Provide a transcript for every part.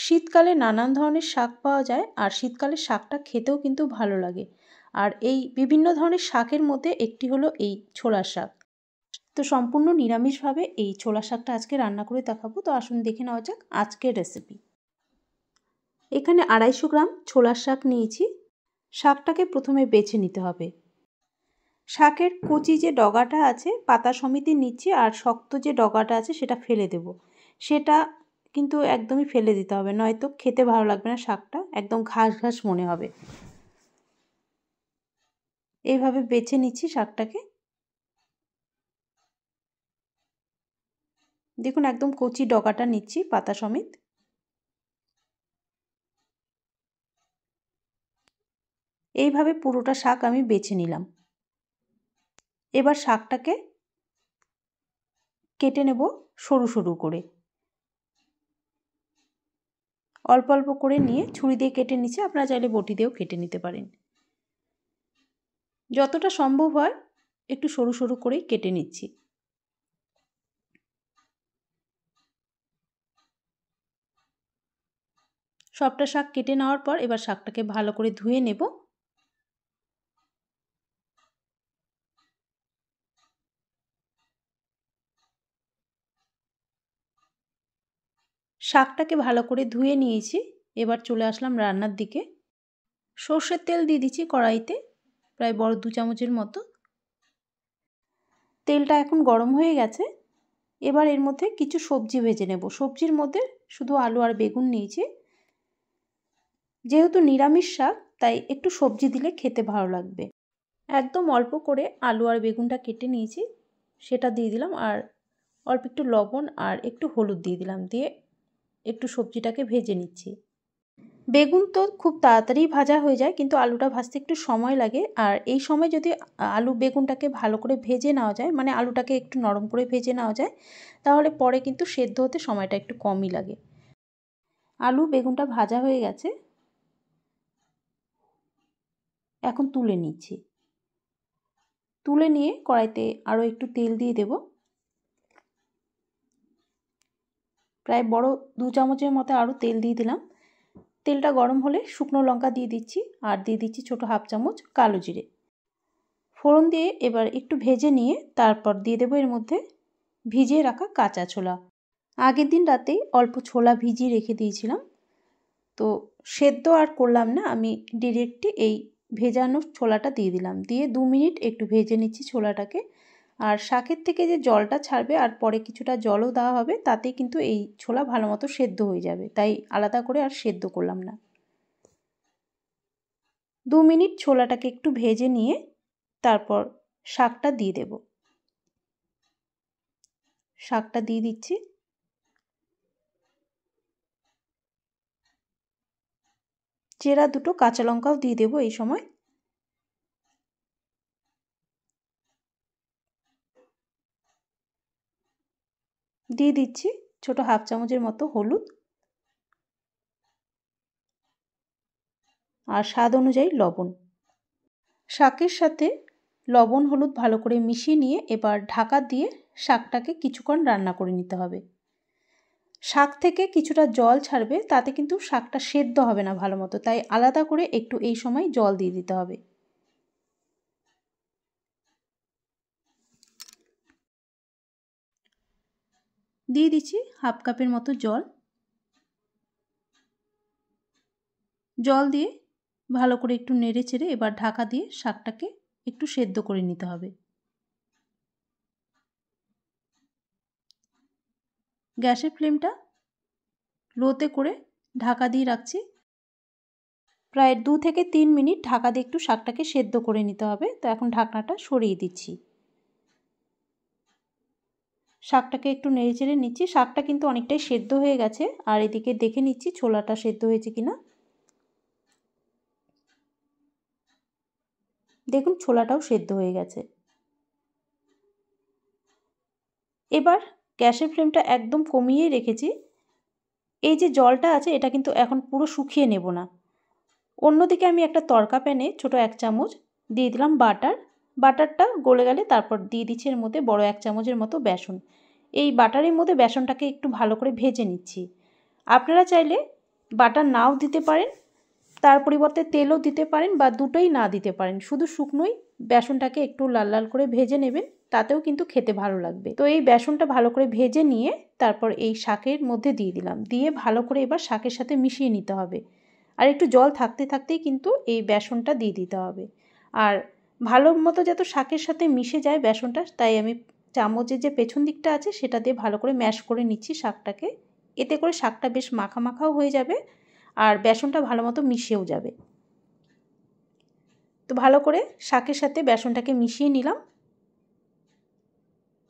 শীতকালে নানান ধরনের শাক পাওয়া যায় আর শীতকালে শাকটা খেতেও কিন্তু ভালো লাগে। আর এই বিভিন্ন ধরনের শাকের মধ্যে একটি হলো এই ছোলার শাক। তো সম্পূর্ণ নিরামিষভাবে এই ছোলার শাকটা আজকে রান্না করে দেখাবো। তো আসুন দেখে নেওয়া যাক আজকের রেসিপি। এখানে 250 গ্রাম ছোলার শাক নিয়েছি। শাকটাকে প্রথমে বেছে নিতে হবে। শাকের কচি যে ডগাটা আছে পাতা সমেতই নিচ্ছি, আর শক্ত যে ডগাটা আছে সেটা ফেলে দেব। সেটা কিন্তু একদমই ফেলে দিতে হবে, নয়তো খেতে ভালো লাগবে না, শাকটা একদম ঘাস ঘাস মনে হবে। এইভাবে বেছে নিচ্ছি শাকটাকে। দেখুন একদম কচি ডগাটা নিচ্ছি পাতা সমেত। এইভাবে পুরোটা শাক আমি বেছে নিলাম। এবার শাকটাকে কেটে নেব সরু সরু করে। অল্প অল্প করে নিয়ে ছুরি দিয়ে কেটে নিচ্ছি, আপনারা চাইলে বটি দিয়েও কেটে নিতে পারেন। যতটা সম্ভব হয় একটু সরু সরু করেই কেটে নিচ্ছি। সবটা শাক কেটে নেওয়ার পর এবার শাকটাকে ভালো করে ধুয়ে নেব। শাকটাকে ভালো করে ধুয়ে নিয়েছি। এবার চলে আসলাম রান্নার দিকে। সর্ষের তেল দিয়ে দিচ্ছি কড়াইতে, প্রায় বড় 2 চামচের মতো। তেলটা এখন গরম হয়ে গেছে। এবার এর মধ্যে কিছু সবজি ভেজে নেব। সবজির মধ্যে শুধু আলু আর বেগুন নিয়েছি। যেহেতু নিরামিষ শাক তাই একটু সবজি দিলে খেতে ভালো লাগবে। একদম অল্প করে আলু আর বেগুনটা কেটে নিয়েছি, সেটা দিয়ে দিলাম। আর অল্প একটু লবণ আর একটু হলুদ দিয়ে দিলাম, দিয়ে একটু সবজিটাকে ভেজে নিচ্ছি। বেগুন তো খুব তাড়াতাড়ি ভাজা হয়ে যায়, কিন্তু আলুটা ভাজতে একটু সময় লাগে। আর এই সময় যদি আলু বেগুনটাকে ভালো করে ভেজে নেওয়া যায়, মানে আলুটাকে একটু নরম করে ভেজে নেওয়া যায়, তাহলে পরে কিন্তু সেদ্ধ হতে সময়টা একটু কমই লাগে। আলু বেগুনটা ভাজা হয়ে গেছে, এখন তুলে নিচ্ছি। তুলে নিয়ে কড়াইতে আরও একটু তেল দিয়ে দেব। প্রায় বড় 2 চামচের মতো আরও তেল দিয়ে দিলাম। তেলটা গরম হলে শুকনো লঙ্কা দিয়ে দিচ্ছি, আর দিয়ে দিচ্ছি ছোটো 1/2 চামচ কালো জিরে। ফোড়ন দিয়ে এবার একটু ভেজে নিয়ে তারপর দিয়ে দেবো এর মধ্যে ভিজিয়ে রাখা কাঁচা ছোলা। আগের দিন রাতেই অল্প ছোলা ভিজিয়ে রেখে দিয়েছিলাম, তো সেদ্ধ আর করলাম না, আমি ডিরেক্টই এই ভেজানো ছোলাটা দিয়ে দিলাম। দিয়ে 2 মিনিট একটু ভেজে নিচ্ছি ছোলাটাকে। আর শাকের থেকে যে জলটা ছাড়বে আর পরে কিছুটা জলও দেওয়া হবে, তাতে কিন্তু এই ছোলা ভালো মতো সেদ্ধ হয়ে যাবে, তাই আলাদা করে আর সেদ্ধ করলাম না। 2 মিনিট ছোলাটাকে একটু ভেজে নিয়ে তারপর শাকটা দিয়ে দেব। শাকটা দিয়ে দিচ্ছি। চেরা 2টো কাঁচা লঙ্কাও দিয়ে দেবো এই সময়। দিয়ে দিচ্ছি ছোটো 1/2 চামচের মতো হলুদ, আর স্বাদ অনুযায়ী লবণ। শাকের সাথে লবণ হলুদ ভালো করে মিশিয়ে নিয়ে এবার ঢাকা দিয়ে শাকটাকে কিছুক্ষণ রান্না করে নিতে হবে। শাক থেকে কিছুটা জল ছাড়বে, তাতে কিন্তু শাকটা সেদ্ধ হবে না ভালো মতো, তাই আলাদা করে একটু এই সময় জল দিয়ে দিতে হবে। দিয়ে দিচ্ছি 1/2 কাপের মতো জল। জল দিয়ে ভালো করে একটু নেড়ে চেড়ে এবার ঢাকা দিয়ে শাকটাকে একটু সেদ্ধ করে নিতে হবে। গ্যাসের ফ্লেমটা লোতে করে ঢাকা দিয়ে রাখছি। প্রায় 2 থেকে 3 মিনিট ঢাকা দিয়ে একটু শাকটাকে সেদ্ধ করে নিতে হবে। তো এখন ঢাকনাটা সরিয়ে দিচ্ছি। শাকটাকে একটু নেড়ে চেড়ে নিচ্ছি। শাকটা কিন্তু অনেকটাই সেদ্ধ হয়ে গেছে, আর এদিকে দেখে নিচ্ছি ছোলাটা সেদ্ধ হয়েছে কিনা। দেখুন ছোলাটাও সেদ্ধ হয়ে গেছে। এবার গ্যাসের ফ্লেমটা একদম কমিয়েই রেখেছি। এই যে জলটা আছে এটা কিন্তু এখন পুরো শুকিয়ে নেব না। অন্যদিকে আমি একটা তড়কা প্যানে ছোটো 1 চামচ দিয়ে দিলাম বাটার। বাটারটা গলে গেলে তারপর দিয়ে দিচ্ছি এর মধ্যে বড় 1 চামচের মতো বেসন। এই বাটারের মধ্যে বেসনটাকে একটু ভালো করে ভেজে নিচ্ছি। আপনারা চাইলে বাটার নাও দিতে পারেন, তার পরিবর্তে তেলও দিতে পারেন বা দুটোই না দিতে পারেন। শুধু শুকনোই বেসনটাকে একটু লাল লাল করে ভেজে নেবেন, তাতেও কিন্তু খেতে ভালো লাগবে। তো এই বেসনটা ভালো করে ভেজে নিয়ে তারপর এই শাকের মধ্যে দিয়ে দিলাম, দিয়ে ভালো করে এবার শাকের সাথে মিশিয়ে নিতে হবে। আর একটু জল থাকতে থাকতেই কিন্তু এই বেসনটা দিয়ে দিতে হবে। আর ভালো মতো যাতে শাকের সাথে মিশে যায় বেসনটা, তাই আমি চামচের যে পেছন দিকটা আছে সেটা দিয়ে ভালো করে ম্যাশ করে নিচ্ছি শাকটাকে। এতে করে শাকটা বেশ মাখা মাখাও হয়ে যাবে আর বেসনটা ভালো মতো মিশেও যাবে। তো ভালো করে শাকের সাথে বেসনটাকে মিশিয়ে নিলাম।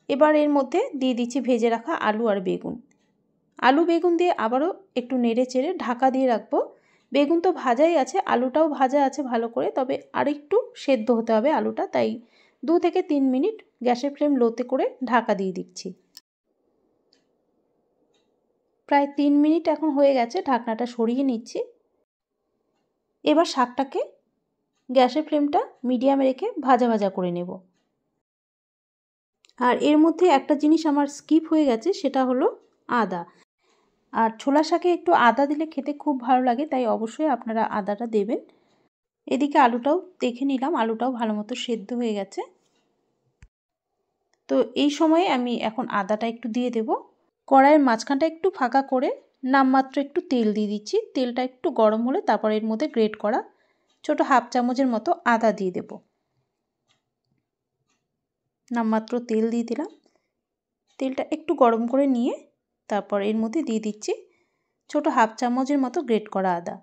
এবার এর মধ্যে দিয়ে দিচ্ছি ভেজে রাখা আলু আর বেগুন। আলু বেগুন দিয়ে আবারও একটু নেড়ে চেড়ে ঢাকা দিয়ে রাখবো। বেগুন তো ভাজাই আছে, আলুটাও ভাজা আছে ভালো করে, তবে আর একটু সেদ্ধ হতে হবে আলুটা, তাই 2 থেকে 3 মিনিট গ্যাসের ফ্লেম লোতে করে ঢাকা দিয়ে দিচ্ছি। প্রায় 3 মিনিট এখন হয়ে গেছে, ঢাকনাটা সরিয়ে নিচ্ছি। এবার শাকটাকে গ্যাসের ফ্লেমটা মিডিয়ামে রেখে ভাজা ভাজা করে নেব। আর এর মধ্যে একটা জিনিস আমার স্কিপ হয়ে গেছে, সেটা হলো আদা। আর ছোলা শাকে একটু আদা দিলে খেতে খুব ভালো লাগে, তাই অবশ্যই আপনারা আদাটা দেবেন। এদিকে আলুটাও দেখে নিলাম, আলুটাও ভালো মতো সেদ্ধ হয়ে গেছে। তো এই সময়ে আমি এখন আদাটা একটু দিয়ে দেব। কড়াইয়ের মাঝখানটা একটু ফাঁকা করে নামমাত্র একটু তেল দিয়ে দিচ্ছি। তেলটা একটু গরম হলে তারপর এর মধ্যে গ্রেট করা ছোট হাফ চামচের মতো আদা দিয়ে দেব। নামমাত্র তেল দিয়ে দিলাম। তেলটা একটু গরম করে নিয়ে তারপর এর মধ্যে দিয়ে দিচ্ছি ছোট হাফ চামচের মতো গ্রেট করা আদা।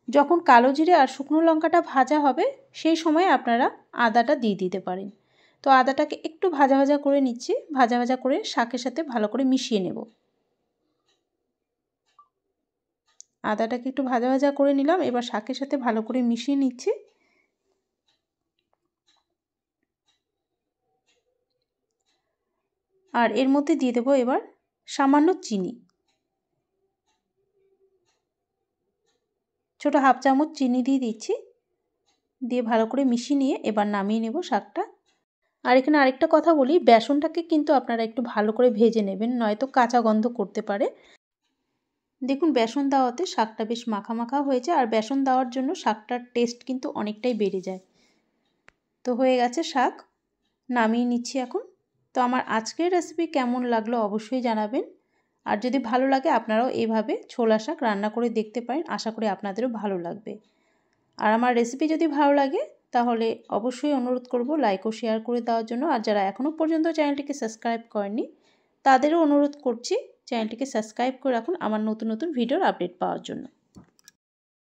যখন কালো জিরে আর শুকনো লঙ্কাটা ভাজা হবে সেই সময় আপনারা আদাটা দিয়ে দিতে পারেন। তো আদাটাকে একটু ভাজা ভাজা করে নিচ্ছি, ভাজা ভাজা করে শাকের সাথে ভালো করে মিশিয়ে নেব। আদাটাকে একটু ভাজা ভাজা করে নিলাম, এবার শাকের সাথে ভালো করে মিশিয়ে নিচ্ছি। আর এর মধ্যে দিয়ে দেবো এবার সামান্য চিনি, ছোট হাফ চামচ চিনি দিয়ে দিচ্ছি। দিয়ে ভালো করে মিশিয়ে নিয়ে এবার নামিয়ে নেব শাকটা। আর এখানে আরেকটা কথা বলি, বেসনটাকে কিন্তু আপনারা একটু ভালো করে ভেজে নেবেন, নয়তো কাঁচা গন্ধ করতে পারে। দেখুন বেসন দেওয়াতে শাকটা বেশ মাখা মাখা হয়েছে, আর বেসন দেওয়ার জন্য শাকটার টেস্ট কিন্তু অনেকটাই বেড়ে যায়। তো হয়ে গেছে শাক, নামিয়ে নিচ্ছি এখন। তো আমার আজকের রেসিপি কেমন লাগলো অবশ্যই জানাবেন। আর যদি ভালো লাগে আপনারাও এইভাবে ছোলা শাক রান্না করে দেখতে পারেন, আশা করি আপনাদেরও ভালো লাগবে। আর আমার রেসিপি যদি ভালো লাগে তাহলে অবশ্যই অনুরোধ করব লাইক ও শেয়ার করে দেওয়ার জন্য। আর যারা এখনও পর্যন্ত চ্যানেলটিকে সাবস্ক্রাইব করেননি তাদেরও অনুরোধ করছি চ্যানেলটিকে সাবস্ক্রাইব করে রাখুন আমার নতুন নতুন ভিডিওর আপডেট পাওয়ার জন্য।